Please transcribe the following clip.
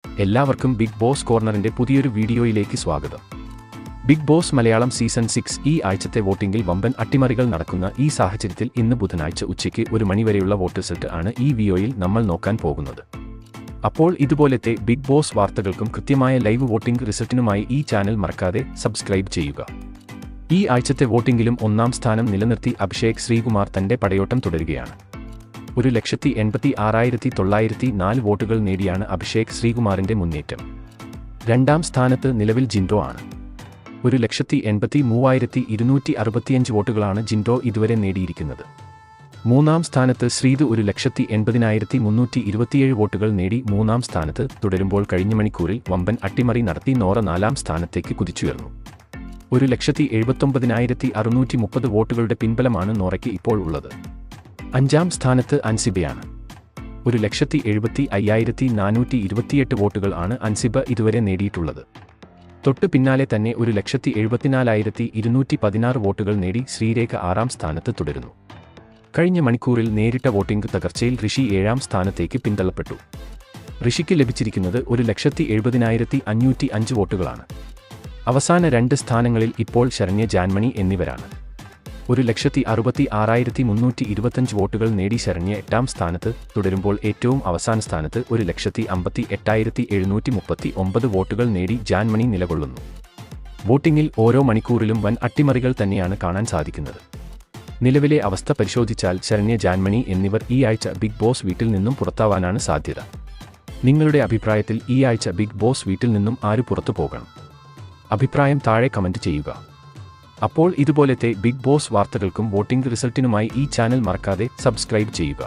എല്ലാവർക്കും big boss കോർണറിന്റെ പുതിയൊരു വീഡിയോയിലേക്ക് സ്വാഗതം. ബിഗ് ബോസ് മലയാളം സീസൺ 6 ഈ ആഴ്ചത്തെ വോട്ടിംഗിൽ വമ്പൻ അട്ടിമറികൾ നടക്കുന്ന ഈ സാഹചര്യത്തിൽ ഇന്ന് ബുധനാഴ്ച ഉച്ചയ്ക്ക് 1 മണി വരെയുള്ള വോട്ട് റിസൾട്ട് ആണ് ഈ വീഡിയോയിൽ നമ്മൾ നോക്കാൻ പോകുന്നത്. അപ്പോൾ ഇതുപോലത്തെ ബിഗ് ബോസ് വാർത്തകൾക്കും കൃത്യമായ ലൈവ് വോട്ടിംഗ് റിസൾട്ടിനുമായി ഈ ചാനൽ മറക്കാതെ സബ്സ്ക്രൈബ് ചെയ്യുക. ഈ ആഴ്ചത്തെ വോട്ടിംഗിലും 1-ാം സ്ഥാനം നിലനിർത്തി അഭിഷേക് ശ്രീകുമാർ തന്റെ പടയോട്ടം തുടരുകയാണ്. 1,86,904 വോട്ടുകൾ നേടിയാണ് അഭിഷേക് ശ്രീകുമാറിന്റെ മുന്നേറ്റം. 2-ാം സ്ഥാനത്ത് നിലവിൽ ജിൻഡോ ആണ്. 1,83,265 വോട്ടുകളാണ് ജിൻഡോ ഇതുവരെ നേടിയിരിക്കുന്നത്. 3-ാം സ്ഥാനത്ത് ശ്രീതു 1,80,327 വോട്ടുകൾ നേടി 3-ാം സ്ഥാനത്ത് തുടരുമ്പോൾ കഴിഞ്ഞ മണിക്കൂറിൽ വമ്പൻ അട്ടിമറി നടത്തി നോറ 4-ാം സ്ഥാനത്തേക്ക് കുതിച്ചുയർന്നു. 1,79,630 വോട്ടുകളുടെ പിൻബലമാണ് നോറയ്ക്ക് ഇപ്പോൾ ഉള്ളത്. 5-ാം സ്ഥാനത്ത് അൻസിബയാണ്. 1,75,428 വോട്ടുകൾ ആണ് അൻസിബ ഇതുവരെ നേടിയിട്ടുള്ളത്. തൊട്ടു പിന്നാലെ തന്നെ 1,74,216 വോട്ടുകൾ നേടി ശ്രീരേഖ 6-ാം സ്ഥാനത്ത് തുടരുന്നു. കഴിഞ്ഞ മണിക്കൂറിൽ നേരിട്ട വോട്ടിംഗ് തകർച്ചയിൽ ഋഷി 7-ാം സ്ഥാനത്തേക്ക് പിന്തള്ളപ്പെട്ടു. ഋഷിക്ക് ലഭിച്ചിരിക്കുന്നത് 1,70,505 വോട്ടുകളാണ്. അവസാന 2 സ്ഥാനങ്ങളിൽ ഇപ്പോൾ ശരണ്യ, ജാൻമണി എന്നിവരാണ്. 1,66,325 വോട്ടുകൾ നേടി ശരണ്യ 8-ാം സ്ഥാനത്ത് തുടരുമ്പോൾ ഏറ്റവും അവസാന സ്ഥാനത്ത് 1,58,739 വോട്ടുകൾ നേടി ജാൻമണി നിലകൊള്ളുന്നു. വോട്ടിംഗിൽ ഓരോ മണിക്കൂറിലും വൻ അട്ടിമറികൾ തന്നെയാണ് കാണാൻ സാധിക്കുന്നത്. നിലവിലെ അവസ്ഥ പരിശോധിച്ചാൽ ശരണ്യ, ജാൻമണി എന്നിവർ ഈ ആഴ്ച ബിഗ് ബോസ് വീട്ടിൽ നിന്നും പുറത്താവാനാണ് സാധ്യത. നിങ്ങളുടെ അഭിപ്രായത്തിൽ ഈ ആഴ്ച ബിഗ് ബോസ് വീട്ടിൽ നിന്നും ആര് പുറത്തു പോകണം? അഭിപ്രായം താഴെ കമന്റ് ചെയ്യുക. അപ്പോൾ ഇതുപോലത്തെ ബിഗ് ബോസ് വാർത്തകൾക്കും വോട്ടിംഗ് റിസൾട്ടിനുമായി ഈ ചാനൽ മറക്കാതെ സബ്സ്ക്രൈബ് ചെയ്യുക.